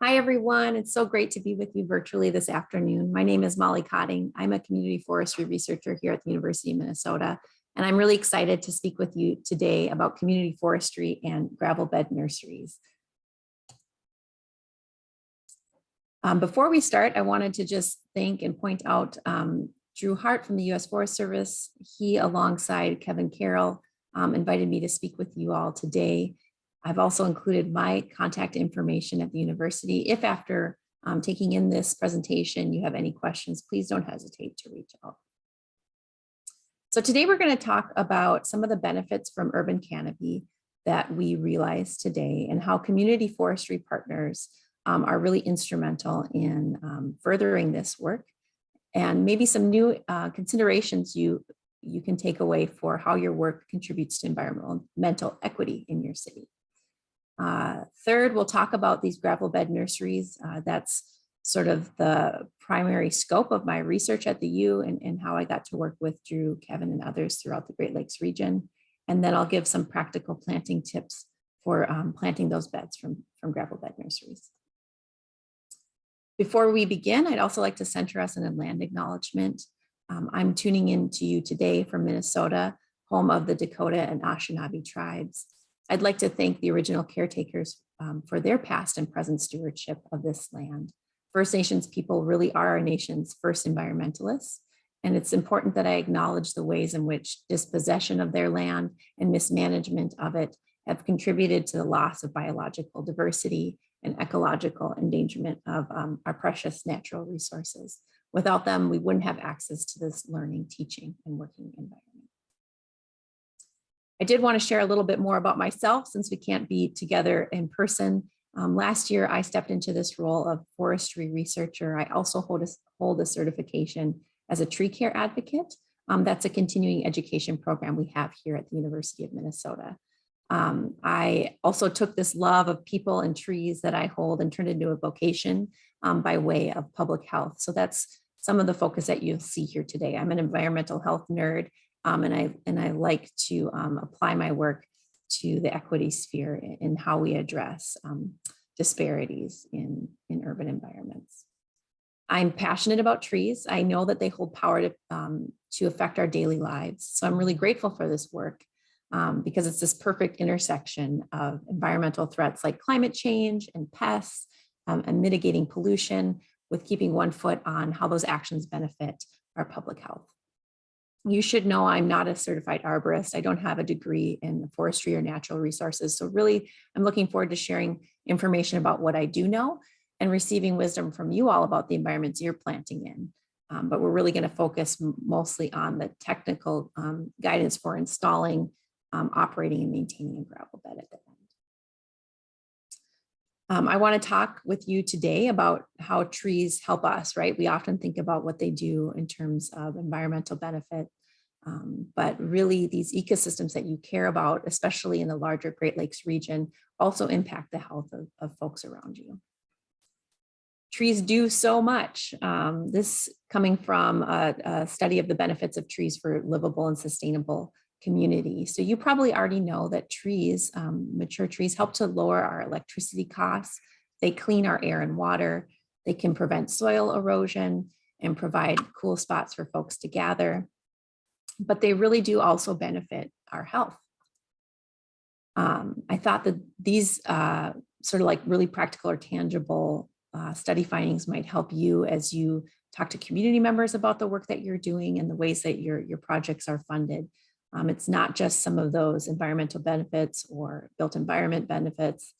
Hi, everyone. It's so great to be with you virtually this afternoon. My name is Molly Cotting. I'm a community forestry researcher here at the University of Minnesota, and I'm really excited to speak with you today about community forestry and gravel bed nurseries. Before we start, I wanted to just thank and point out Drew Hart from the U.S. Forest Service. He, alongside Kevin Carroll, invited me to speak with you all today. I've also included my contact information at the university. If after taking in this presentation, you have any questions, please don't hesitate to reach out. So today we're going to talk about some of the benefits from urban canopy that we realize today and how community forestry partners are really instrumental in furthering this work, and maybe some new considerations you can take away for how your work contributes to environmental equity in your city. Third, we'll talk about these gravel bed nurseries. That's sort of the primary scope of my research at the U and how I got to work with Drew, Kevin, and others throughout the Great Lakes region. And then I'll give some practical planting tips for planting those beds from gravel bed nurseries. Before we begin, I'd also like to center us in a land acknowledgement. I'm tuning in to you today from Minnesota, home of the Dakota and Anishinaabe tribes. I'd like to thank the original caretakers for their past and present stewardship of this land. First Nations people really are our nation's first environmentalists, and it's important that I acknowledge the ways in which dispossession of their land and mismanagement of it have contributed to the loss of biological diversity and ecological endangerment of our precious natural resources. Without them, we wouldn't have access to this learning, teaching, and working environment. I did want to share a little bit more about myself since we can't be together in person. Last year, I stepped into this role of forestry researcher. I also hold a certification as a tree care advocate. That's a continuing education program we have here at the University of Minnesota. I also took this love of people and trees that I hold and turned it into a vocation by way of public health. So that's some of the focus that you'll see here today. I'm an environmental health nerd. And I like to apply my work to the equity sphere in how we address disparities in urban environments. I'm passionate about trees. I know that they hold power to affect our daily lives. So I'm really grateful for this work because it's this perfect intersection of environmental threats like climate change and pests and mitigating pollution with keeping one foot on how those actions benefit our public health. You should know I'm not a certified arborist. I don't have a degree in forestry or natural resources. So really, I'm looking forward to sharing information about what I do know and receiving wisdom from you all about the environments you're planting in. But we're really going to focus mostly on the technical guidance for installing, operating, and maintaining a gravel bed at the end. I want to talk with you today about how trees help us, right? We often think about what they do in terms of environmental benefit, but really these ecosystems that you care about, especially in the larger Great Lakes region, also impact the health of folks around you. Trees do so much. This coming from a study of the benefits of trees for livable and sustainable community. So you probably already know that trees, mature trees, help to lower our electricity costs. They clean our air and water. They can prevent soil erosion and provide cool spots for folks to gather. But they really do also benefit our health. I thought that these sort of like really practical or tangible study findings might help you as you talk to community members about the work that you're doing and the ways that your projects are funded. It's not just some of those environmental benefits or built environment benefits,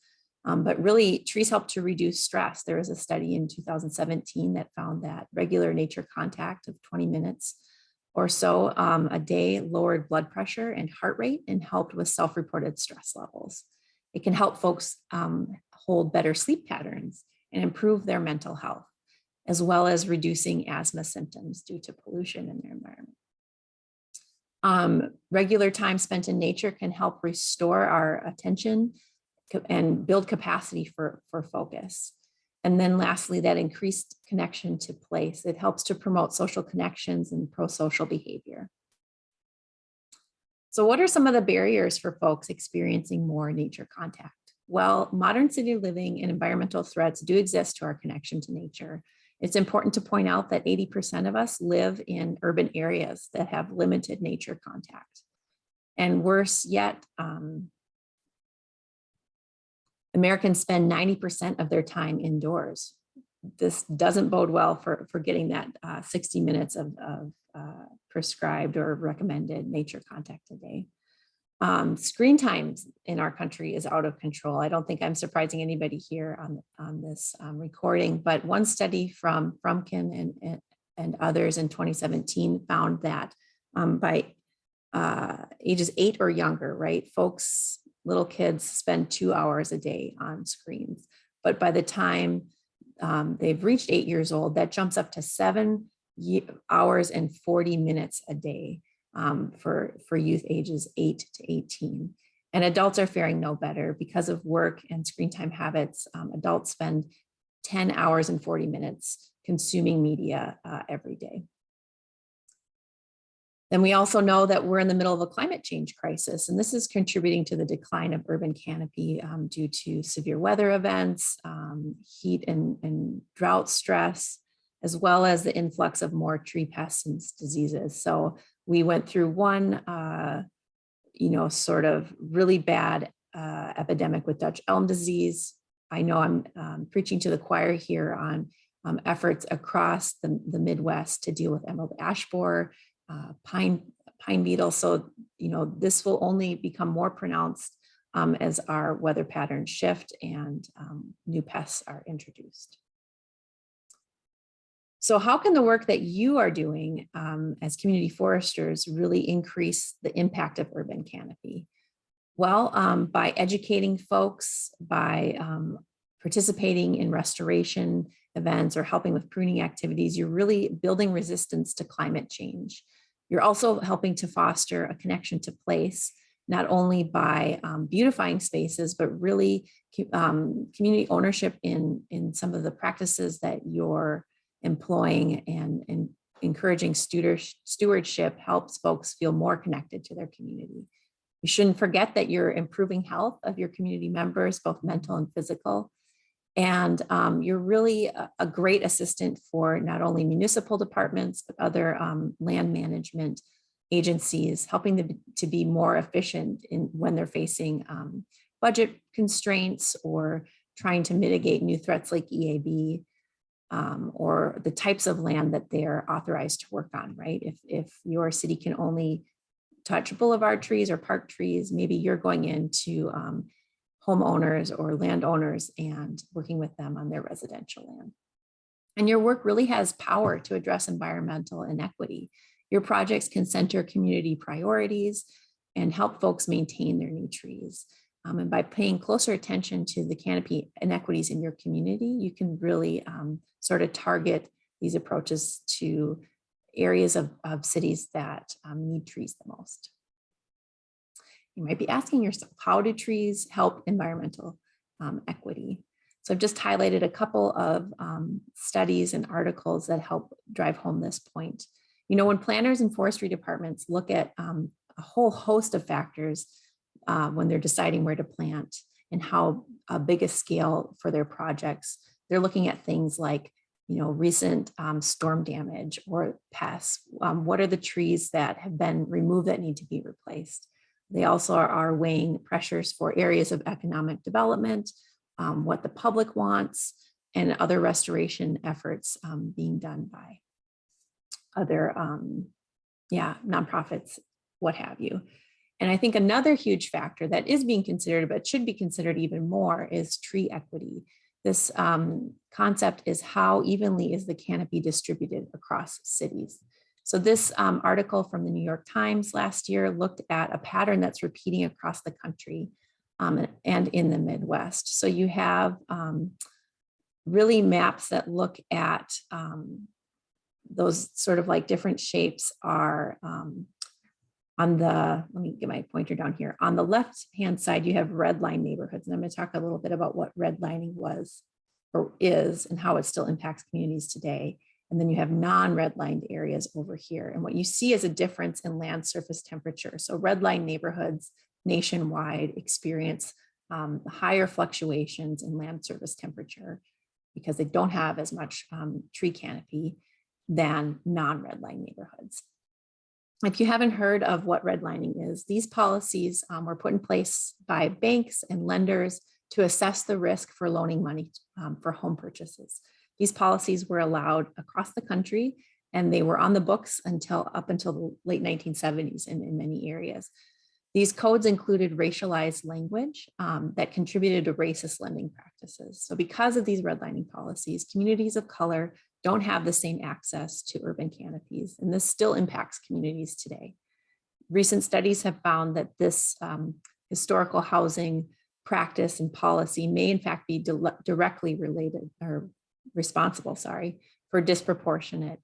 but really trees help to reduce stress. There was a study in 2017 that found that regular nature contact of 20 minutes or so a day lowered blood pressure and heart rate and helped with self-reported stress levels. It can help folks hold better sleep patterns and improve their mental health, as well as reducing asthma symptoms due to pollution in their environment. Regular time spent in nature can help restore our attention and build capacity for focus. And then lastly, that increased connection to place. It helps to promote social connections and pro-social behavior. So what are some of the barriers for folks experiencing more nature contact Well, modern city living and environmental threats do exist to our connection to nature. It's important to point out that 80% of us live in urban areas that have limited nature contact. And worse yet, Americans spend 90% of their time indoors. This doesn't bode well for getting that 60 minutes of prescribed or recommended nature contact a day. Screen times in our country is out of control. I don't think I'm surprising anybody here on this recording, but one study from Frumkin and others in 2017 found that by ages 8 or younger, right, folks, little kids spend 2 hours a day on screens. But by the time they've reached 8 years old, that jumps up to 7 hours and 40 minutes a day for youth ages 8 to 18. And adults are faring no better because of work and screen time habits. Adults spend 10 hours and 40 minutes consuming media every day. Then we also know that we're in the middle of a climate change crisis, and this is contributing to the decline of urban canopy due to severe weather events, heat and drought stress, as well as the influx of more tree pests and diseases. So we went through one, sort of really bad epidemic with Dutch elm disease. I know I'm preaching to the choir here on efforts across the Midwest to deal with emerald ash borer, pine beetle. So, this will only become more pronounced as our weather patterns shift and new pests are introduced. So how can the work that you are doing as community foresters really increase the impact of urban canopy? Well, by educating folks, by participating in restoration events or helping with pruning activities, you're really building resistance to climate change. You're also helping to foster a connection to place, not only by beautifying spaces, but really community ownership in some of the practices that you're employing, and encouraging stewardship helps folks feel more connected to their community. You shouldn't forget that you're improving health of your community members, both mental and physical. And you're really a great assistant for not only municipal departments, but other land management agencies, helping them to be more efficient when they're facing budget constraints or trying to mitigate new threats like EAB, or the types of land that they're authorized to work on, right? If your city can only touch boulevard trees or park trees, maybe you're going into homeowners or landowners and working with them on their residential land. And your work really has power to address environmental inequity. Your projects can center community priorities and help folks maintain their new trees. And by paying closer attention to the canopy inequities in your community, you can really sort of target these approaches to areas of cities that need trees the most. You might be asking yourself, how do trees help environmental equity? So I've just highlighted a couple of studies and articles that help drive home this point. When planners and forestry departments look at a whole host of factors when they're deciding where to plant and how big a scale for their projects, they're looking at things like, recent storm damage or pests. What are the trees that have been removed that need to be replaced? They also are weighing pressures for areas of economic development, what the public wants, and other restoration efforts being done by other nonprofits, what have you. And I think another huge factor that is being considered, but should be considered even more, is tree equity. This concept is how evenly is the canopy distributed across cities. So this article from the New York Times last year looked at a pattern that's repeating across the country and in the Midwest. So you have really maps that look at those sort of like different shapes are on the, let me get my pointer down here. On the left-hand side, you have red line neighborhoods. And I'm going to talk a little bit about what redlining was or is and how it still impacts communities today. And then you have non-redlined areas over here. And what you see is a difference in land surface temperature. So redline neighborhoods nationwide experience higher fluctuations in land surface temperature because they don't have as much tree canopy than non-redline neighborhoods. If you haven't heard of what redlining is, these policies were put in place by banks and lenders to assess the risk for loaning money for home purchases. These policies were allowed across the country, and they were on the books up until the late 1970s in many areas. These codes included racialized language that contributed to racist lending practices. So because of these redlining policies, communities of color don't have the same access to urban canopies, and this still impacts communities today. Recent studies have found that this historical housing practice and policy may in fact be directly related or responsible, for disproportionate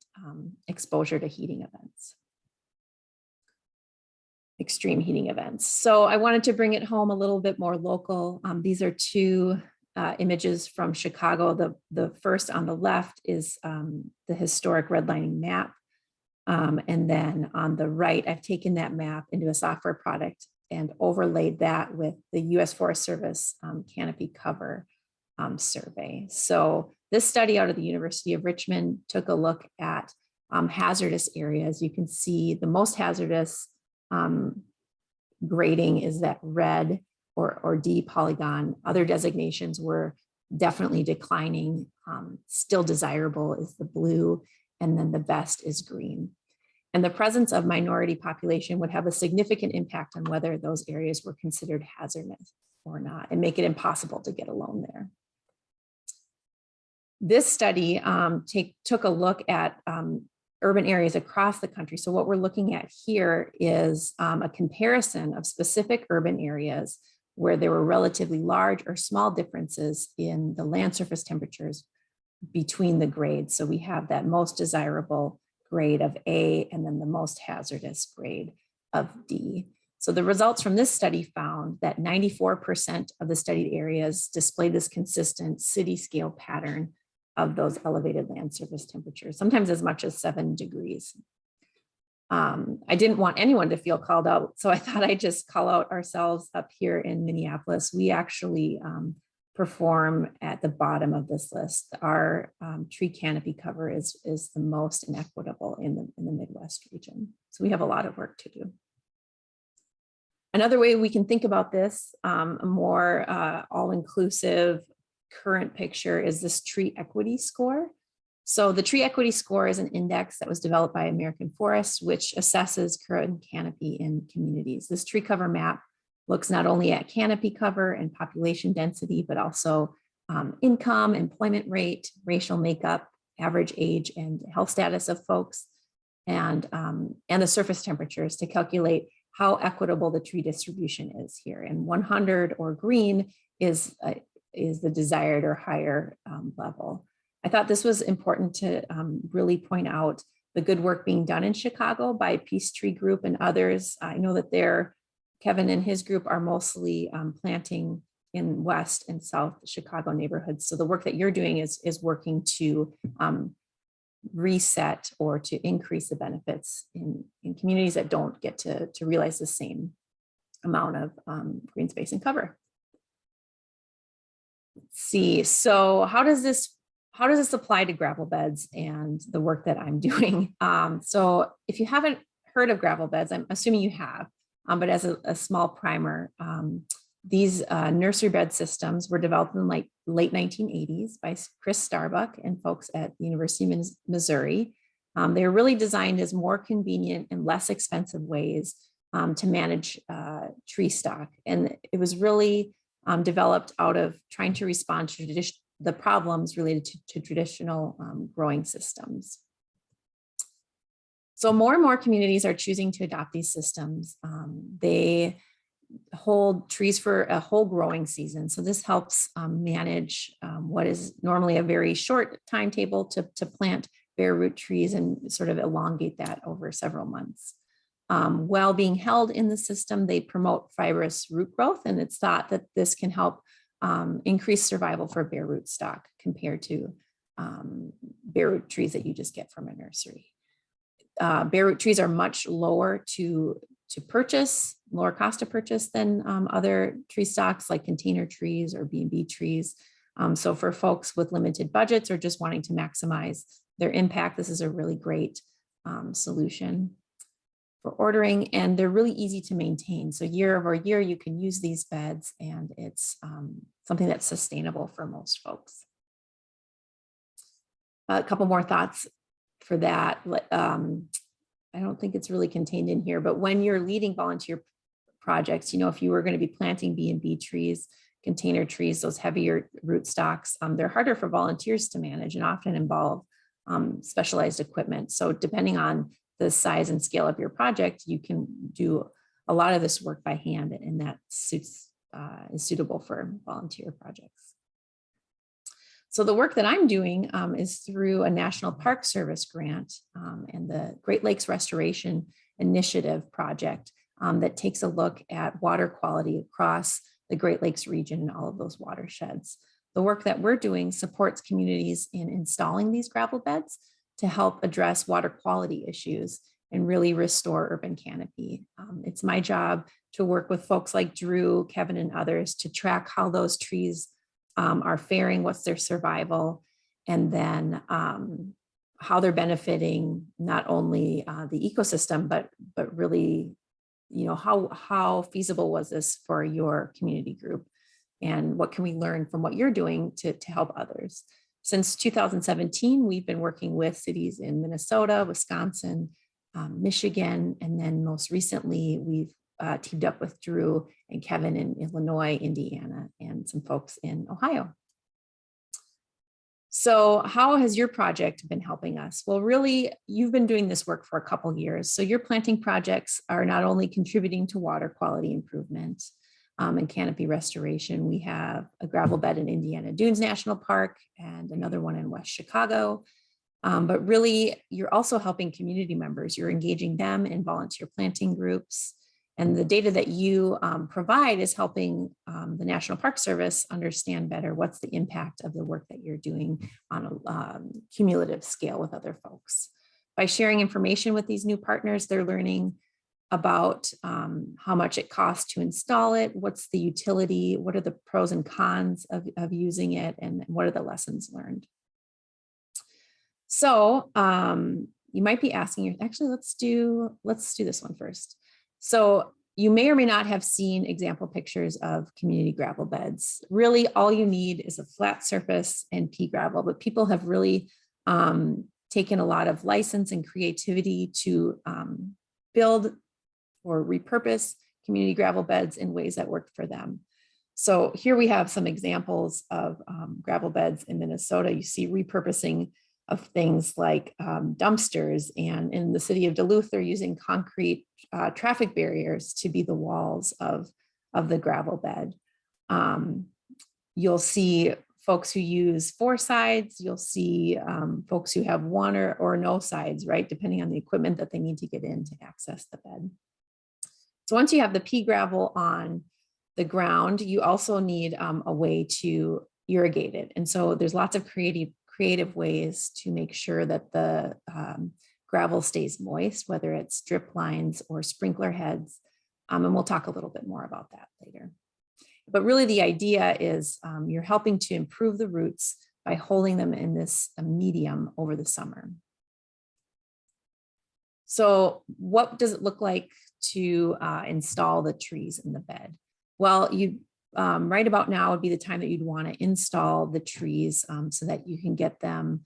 exposure to heating events. Extreme heating events. So I wanted to bring it home a little bit more local. These are two images from Chicago. The first on the left is the historic redlining map. And then on the right, I've taken that map into a software product and overlaid that with the US Forest Service canopy cover survey. So this study out of the University of Richmond took a look at hazardous areas. You can see the most hazardous grading is that red or D polygon. Other designations were definitely declining. Still desirable is the blue, and then the best is green. And the presence of minority population would have a significant impact on whether those areas were considered hazardous or not, and make it impossible to get a loan there. This study took a look at urban areas across the country. So what we're looking at here is a comparison of specific urban areas where there were relatively large or small differences in the land surface temperatures between the grades. So we have that most desirable grade of A and then the most hazardous grade of D. So the results from this study found that 94% of the studied areas displayed this consistent city scale pattern of those elevated land surface temperatures, sometimes as much as 7 degrees. I didn't want anyone to feel called out, so I thought I'd just call out ourselves up here in Minneapolis. We actually perform at the bottom of this list. Our tree canopy cover is the most inequitable in the Midwest region. So we have a lot of work to do. Another way we can think about this, a more all-inclusive current picture, is this tree equity score. So the tree equity score is an index that was developed by American Forests, which assesses current canopy in communities. This tree cover map looks not only at canopy cover and population density, but also income, employment rate, racial makeup, average age and health status of folks, and the surface temperatures to calculate how equitable the tree distribution is here. And 100 or green is the desired or higher level. I thought this was important to really point out the good work being done in Chicago by Peace Tree Group and others. I know that Kevin and his group are mostly planting in West and South Chicago neighborhoods. So the work that you're doing is working to reset or to increase the benefits in communities that don't get to realize the same amount of green space and cover. Let's see, so how does this apply to gravel beds and the work that I'm doing? So if you haven't heard of gravel beds, I'm assuming you have, but as a small primer, these nursery bed systems were developed in like late 1980s by Chris Starbuck and folks at the University of Missouri. They were really designed as more convenient and less expensive ways to manage tree stock. And it was really developed out of trying to respond to the problems related to traditional growing systems. So more and more communities are choosing to adopt these systems. They hold trees for a whole growing season. So this helps manage what is normally a very short timetable to plant bare root trees and sort of elongate that over several months. While being held in the system, they promote fibrous root growth, and it's thought that this can help increase survival for bare root stock compared to bare root trees that you just get from a nursery. Bare root trees are much lower to to purchase, lower cost to purchase than other tree stocks like container trees or B&B trees. So for folks with limited budgets or just wanting to maximize their impact, this is a really great solution for ordering, and they're really easy to maintain. So year over year, you can use these beds, and it's something that's sustainable for most folks. A couple more thoughts for that. I don't think it's really contained in here, but when you're leading volunteer projects, you know, if you were going to be planting B&B trees, container trees, those heavier rootstocks, they're harder for volunteers to manage and often involve specialized equipment. So depending on the size and scale of your project, you can do a lot of this work by hand, and that is suitable for volunteer projects. So the work that I'm doing is through a National Park Service grant and the Great Lakes Restoration Initiative project that takes a look at water quality across the Great Lakes region and all of those watersheds. The work that we're doing supports communities in installing these gravel beds to help address water quality issues and really restore urban canopy. It's my job to work with folks like Drew, Kevin, and others to track how those trees are faring, what's their survival, and then how they're benefiting not only the ecosystem, but really, you know, how feasible was this for your community group, and what can we learn from what you're doing to help others. Since 2017, we've been working with cities in Minnesota, Wisconsin, Michigan, and then most recently, we've teamed up with Drew and Kevin in Illinois, Indiana, and some folks in Ohio. So how has your project been helping us? Well, really, you've been doing this work for a couple of years. So your planting projects are not only contributing to water quality improvement and canopy restoration. We have a gravel bed in Indiana Dunes National Park and another one in West Chicago. But really, you're also helping community members. You're engaging them in volunteer planting groups. And the data that you provide is helping the National Park Service understand better what's the impact of the work that you're doing on a cumulative scale with other folks. By sharing information with these new partners, they're learning about how much it costs to install it, what's the utility, what are the pros and cons of using it, and what are the lessons learned. So you might be asking, actually, let's do this one first. So you may or may not have seen example pictures of community gravel beds. Really, all you need is a flat surface and pea gravel, but people have really taken a lot of license and creativity to build or repurpose community gravel beds in ways that work for them. So here we have some examples of gravel beds in Minnesota. You see repurposing of things like dumpsters, and in the city of Duluth, they're using concrete traffic barriers to be the walls of the gravel bed. You'll see folks who use 4 sides. You'll see folks who have 1 or no sides, right? Depending on the equipment that they need to get in to access the bed. So once you have the pea gravel on the ground, you also need a way to irrigate it. And so there's lots of creative ways to make sure that the gravel stays moist, whether it's drip lines or sprinkler heads. And we'll talk a little bit more about that later. But really the idea is you're helping to improve the roots by holding them in this medium over the summer. So what does it look like to install the trees in the bed? Well, right about now would be the time that you'd want to install the trees so that you can get them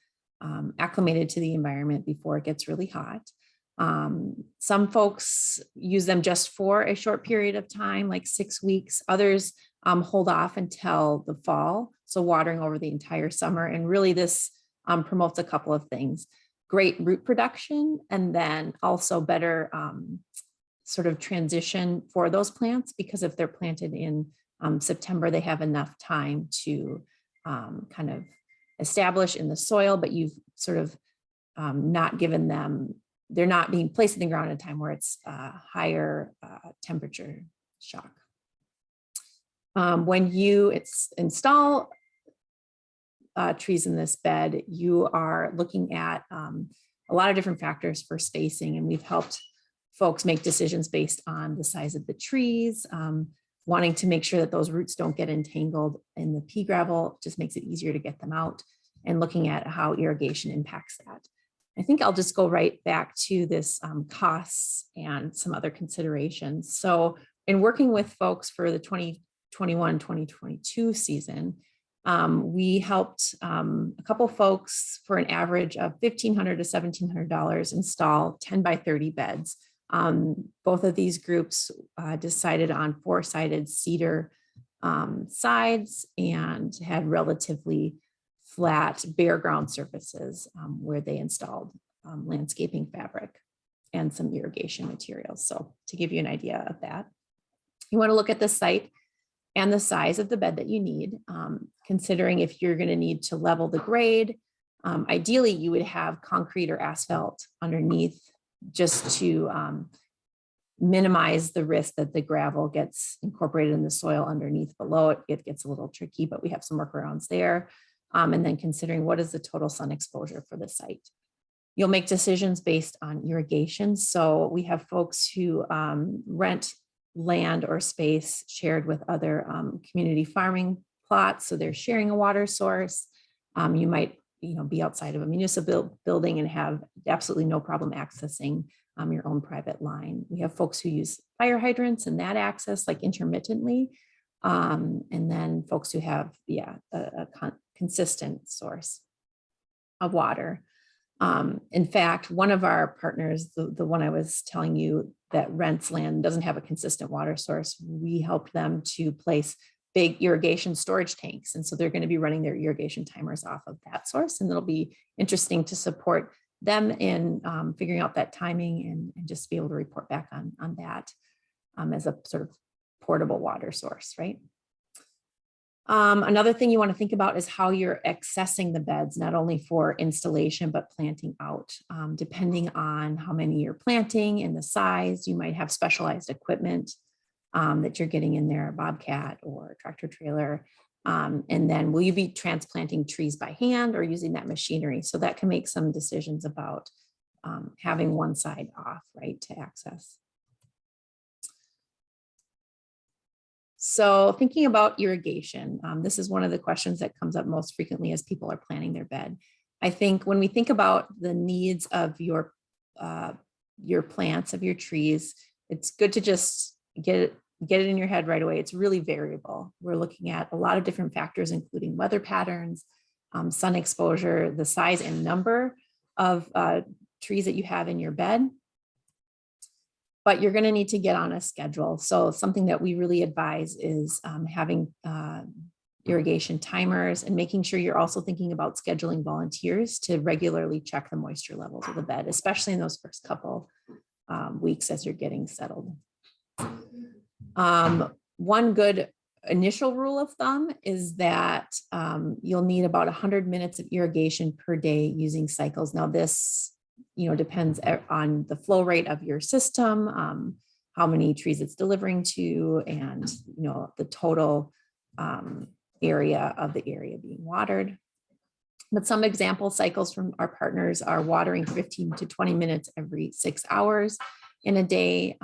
acclimated to the environment before it gets really hot. Some folks use them just for a short period of time, like 6 weeks. Others hold off until the fall, so watering over the entire summer. And really this promotes a couple of things: great root production, and then also better sort of transition for those plants, because if they're planted in September, they have enough time to kind of establish in the soil, but you've sort of not given them, they're not being placed in the ground at a time where it's higher temperature shock. When you install trees in this bed, you are looking at a lot of different factors for spacing, and we've helped folks make decisions based on the size of the trees, wanting to make sure that those roots don't get entangled in the pea gravel, just makes it easier to get them out, and looking at how irrigation impacts that. I think I'll just go right back to this costs and some other considerations. So in working with folks for the 2021-2022 season, we helped a couple folks for an average of $1,500 to $1,700 install 10 by 30 beds. Both of these groups decided on 4-sided cedar sides and had relatively flat bare ground surfaces where they installed landscaping fabric and some irrigation materials. So to give you an idea of that, you want to look at the site and the size of the bed that you need, considering if you're going to need to level the grade. Ideally, you would have concrete or asphalt underneath just to minimize the risk that the gravel gets incorporated in the soil underneath below it. It gets a little tricky, but we have some workarounds there. And then considering what is the total sun exposure for the site. You'll make decisions based on irrigation. So we have folks who rent land or space shared with other community farming plots. So they're sharing a water source. You might be outside of a municipal building and have absolutely no problem accessing your own private line. We have folks who use fire hydrants and that access like intermittently. And then folks who have, a consistent source of water. In fact, one of our partners, the one I was telling you that rents land, doesn't have a consistent water source. We helped them to place big irrigation storage tanks. And so they're going to be running their irrigation timers off of that source. And it'll be interesting to support them in figuring out that timing and just be able to report back on that as a sort of portable water source, right? Another thing you want to think about is how you're accessing the beds, not only for installation, but planting out. Depending on how many you're planting and the size, you might have specialized equipment that you're getting in there, a bobcat or a tractor trailer. And then will you be transplanting trees by hand or using that machinery? So that can make some decisions about having one side off, right, to access. So thinking about irrigation, this is one of the questions that comes up most frequently as people are planning their bed. I think when we think about the needs of your plants, of your trees, it's good to just get it in your head right away. It's really variable. We're looking at a lot of different factors, including weather patterns, sun exposure, the size and number of trees that you have in your bed. But you're going to need to get on a schedule. So something that we really advise is having irrigation timers and making sure you're also thinking about scheduling volunteers to regularly check the moisture levels of the bed, especially in those first couple weeks as you're getting settled. One good initial rule of thumb is that you'll need about 100 minutes of irrigation per day using cycles. Now this depends on the flow rate of your system, how many trees it's delivering to, and the total area of the area being watered. But some example cycles from our partners are watering 15 to 20 minutes every 6 hours in a day,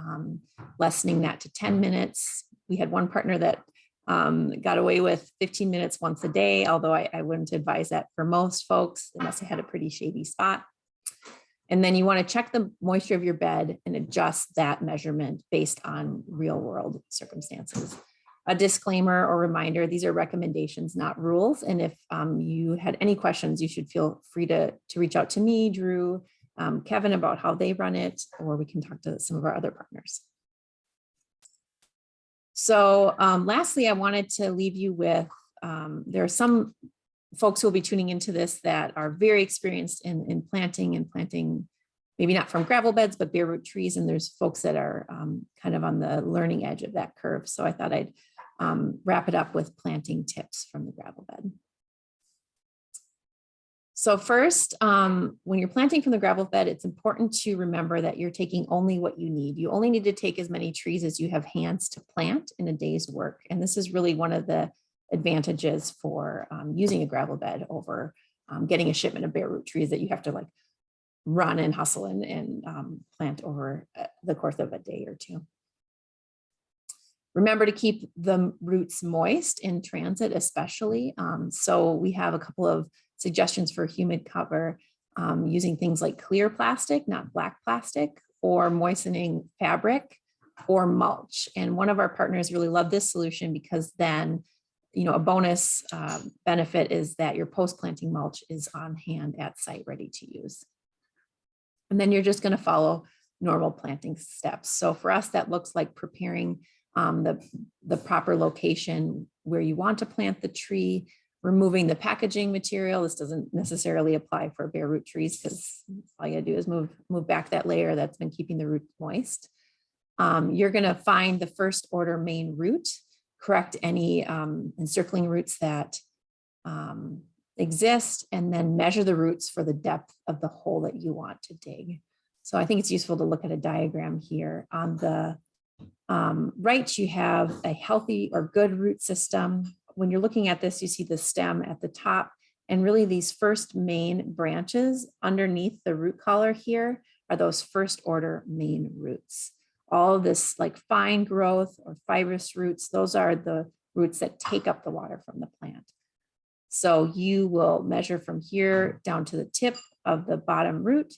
lessening that to 10 minutes. We had one partner that got away with 15 minutes once a day, although I wouldn't advise that for most folks. They must have had a pretty shady spot. And then you want to check the moisture of your bed and adjust that measurement based on real world circumstances. A disclaimer or reminder, these are recommendations, not rules. And if you had any questions, you should feel free to reach out to me, Drew, Kevin, about how they run it, or we can talk to some of our other partners. So lastly, I wanted to leave you with, there are some folks who will be tuning into this that are very experienced in planting, maybe not from gravel beds, but bare root trees. And there's folks that are kind of on the learning edge of that curve. So I thought I'd wrap it up with planting tips from the gravel bed. So first, when you're planting from the gravel bed, it's important to remember that you're taking only what you need. You only need to take as many trees as you have hands to plant in a day's work. And this is really one of the advantages for using a gravel bed over getting a shipment of bare root trees that you have to run and hustle and plant over the course of a day or two. Remember to keep the roots moist in transit, especially. So we have a couple of suggestions for humid cover using things like clear plastic, not black plastic, or moistening fabric or mulch. And one of our partners really loved this solution because then, a bonus benefit is that your post-planting mulch is on hand at site ready to use. And then you're just going to follow normal planting steps. So for us, that looks like preparing the proper location where you want to plant the tree, removing the packaging material. This doesn't necessarily apply for bare root trees because all you gotta do is move back that layer that's been keeping the root moist. You're gonna find the first order main root, correct any encircling roots that exist, and then measure the roots for the depth of the hole that you want to dig. So I think it's useful to look at a diagram here. On the right, you have a healthy or good root system. When you're looking at this, you see the stem at the top, and really these first main branches underneath the root collar here are those first order main roots. All of this like fine growth or fibrous roots, those are the roots that take up the water from the plant. So you will measure from here down to the tip of the bottom root,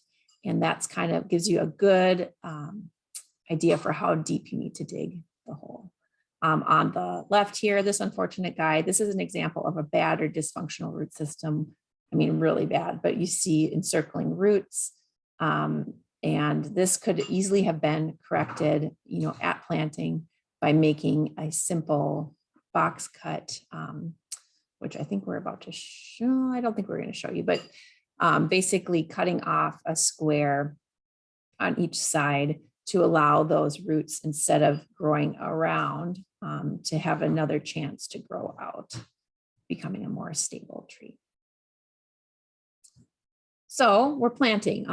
and that's kind of gives you a good idea for how deep you need to dig the hole. On the left here, this unfortunate guy, this is an example of a bad or dysfunctional root system. I mean, really bad, but you see encircling roots. And this could easily have been corrected, at planting by making a simple box cut, which I think we're about to show. I don't think we're going to show you, but basically cutting off a square on each side to allow those roots, instead of growing around, to have another chance to grow out, becoming a more stable tree. So we're planting.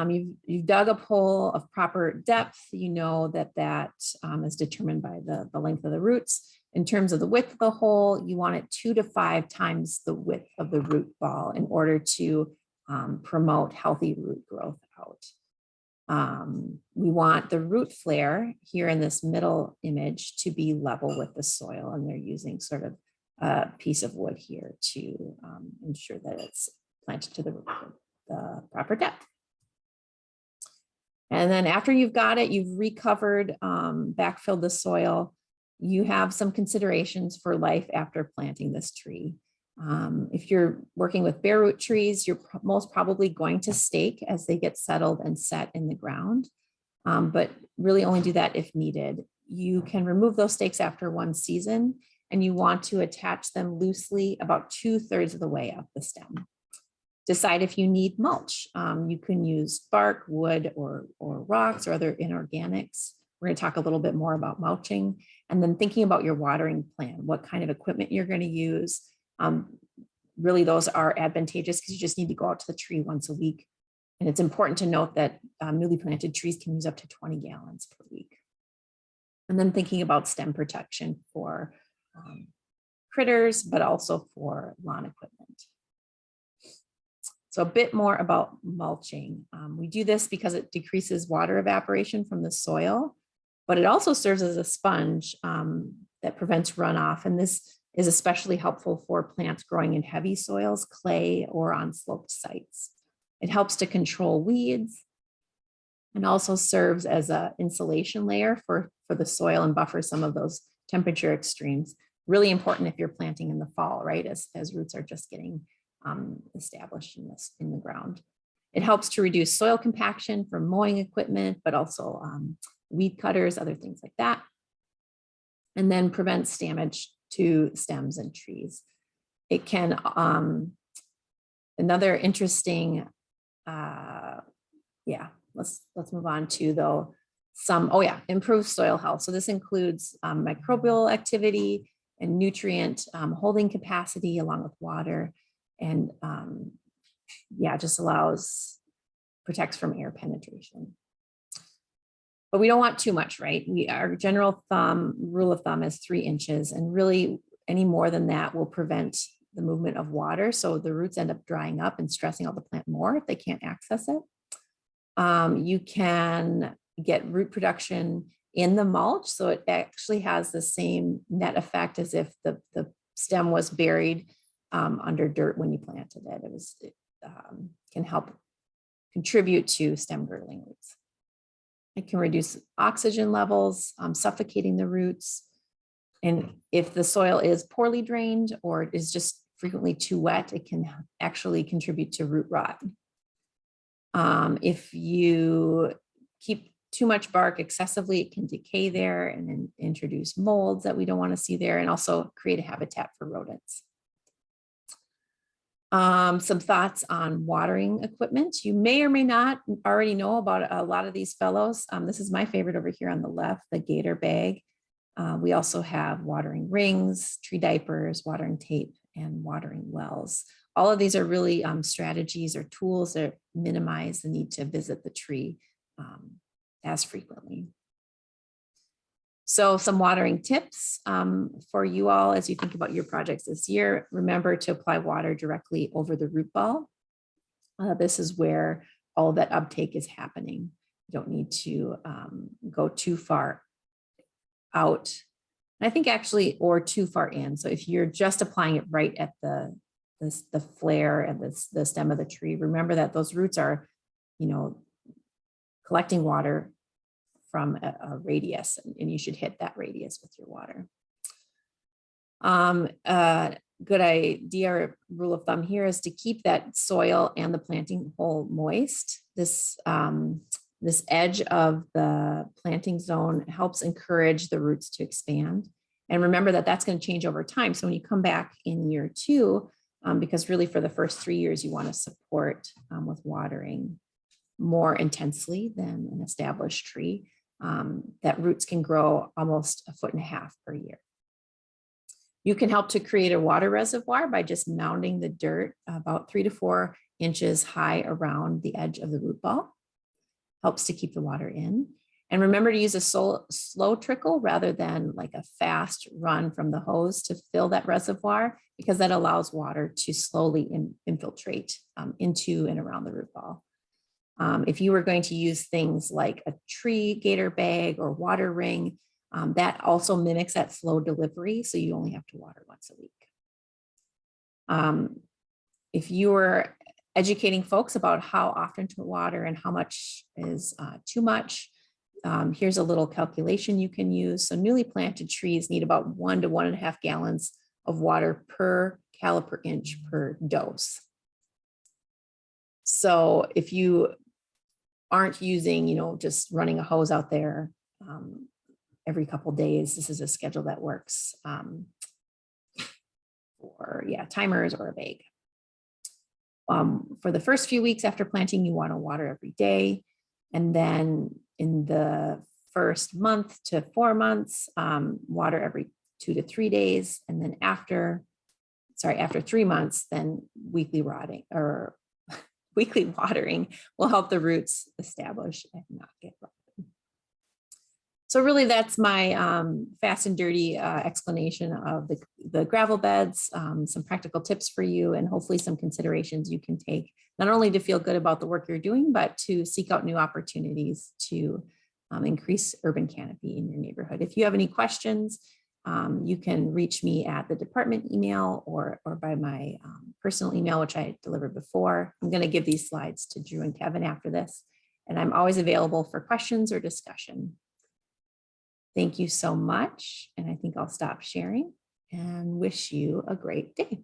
You've dug a hole of proper depth. You know that is determined by the length of the roots. In terms of the width of the hole, you want it 2 to 5 times the width of the root ball in order to promote healthy root growth out. We want the root flare here in this middle image to be level with the soil, and they're using sort of a piece of wood here to ensure that it's planted to the proper depth. And then after you've got it, you've recovered, backfilled the soil, you have some considerations for life after planting this tree. If you're working with bare root trees, you're most probably going to stake as they get settled and set in the ground, but really only do that if needed. You can remove those stakes after one season, and you want to attach them loosely about 2/3 of the way up the stem. Decide if you need mulch. You can use bark, wood, or rocks or other inorganics. We're going to talk a little bit more about mulching, and then thinking about your watering plan, what kind of equipment you're going to use. Really, those are advantageous because you just need to go out to the tree once a week. And it's important to note that newly planted trees can use up to 20 gallons per week. And then thinking about stem protection for critters, but also for lawn equipment. So a bit more about mulching. We do this because it decreases water evaporation from the soil, but it also serves as a sponge that prevents runoff. And this is especially helpful for plants growing in heavy soils, clay, or on sloped sites. It helps to control weeds and also serves as an insulation layer for the soil and buffers some of those temperature extremes. Really important if you're planting in the fall, right? As roots are just getting established in the ground. It helps to reduce soil compaction from mowing equipment, but also weed cutters, other things like that. And then prevents damage to stems and trees. It can, another interesting, let's move on to though, improve soil health. So this includes microbial activity and nutrient holding capacity along with water, and just protects from air penetration. But we don't want too much, right? Our general rule of thumb is 3 inches, and really any more than that will prevent the movement of water. So the roots end up drying up and stressing out the plant more if they can't access it. You can get root production in the mulch, so it actually has the same net effect as if the stem was buried under dirt when you planted it. It can help contribute to stem girdling roots. It can reduce oxygen levels, suffocating the roots. And if the soil is poorly drained or is just frequently too wet, it can actually contribute to root rot. If you keep too much bark excessively, it can decay there and then introduce molds that we don't want to see there, and also create a habitat for rodents. Some thoughts on watering equipment. You may or may not already know about a lot of these fellows. This is my favorite over here on the left, the gator bag. We also have watering rings, tree diapers, watering tape, and watering wells. All of these are really strategies or tools that minimize the need to visit the tree as frequently. So some watering tips for you all as you think about your projects this year. Remember to apply water directly over the root ball. This is where all of that uptake is happening. You don't need to go too far out. And I think actually, or too far in. So if you're just applying it right at the flare and the stem of the tree, remember that those roots are, collecting water from a radius, and you should hit that radius with your water. Good idea or rule of thumb here is to keep that soil and the planting hole moist. This edge of the planting zone helps encourage the roots to expand. And remember that that's going to change over time. So when you come back in year 2, because really for the first 3 years, you want to support with watering more intensely than an established tree, that roots can grow almost 1.5 feet per year. You can help to create a water reservoir by just mounding the dirt about 3 to 4 inches high around the edge of the root ball. Helps to keep the water in. And remember to use a slow trickle rather than like a fast run from the hose to fill that reservoir, because that allows water to slowly infiltrate into and around the root ball. If you were going to use things like a tree gator bag or water ring, that also mimics that slow delivery, so you only have to water once a week. If you were educating folks about how often to water and how much is too much, here's a little calculation you can use. So newly planted trees need about 1 to 1.5 gallons of water per caliper inch per dose. So if you aren't using, just running a hose out there every couple days, this is a schedule that works for timers or a bag. For the first few weeks after planting, you want to water every day. And then in the first month to 4 months, water every 2 to 3 days. And then after 3 months, then weekly watering will help the roots establish and not get rotted. So really that's my fast and dirty explanation of the gravel beds, some practical tips for you, and hopefully some considerations you can take, not only to feel good about the work you're doing, but to seek out new opportunities to increase urban canopy in your neighborhood. If you have any questions, you can reach me at the department email or by my personal email, which I delivered before. I'm going to give these slides to Drew and Kevin after this, and I'm always available for questions or discussion. Thank you so much. And I think I'll stop sharing and wish you a great day.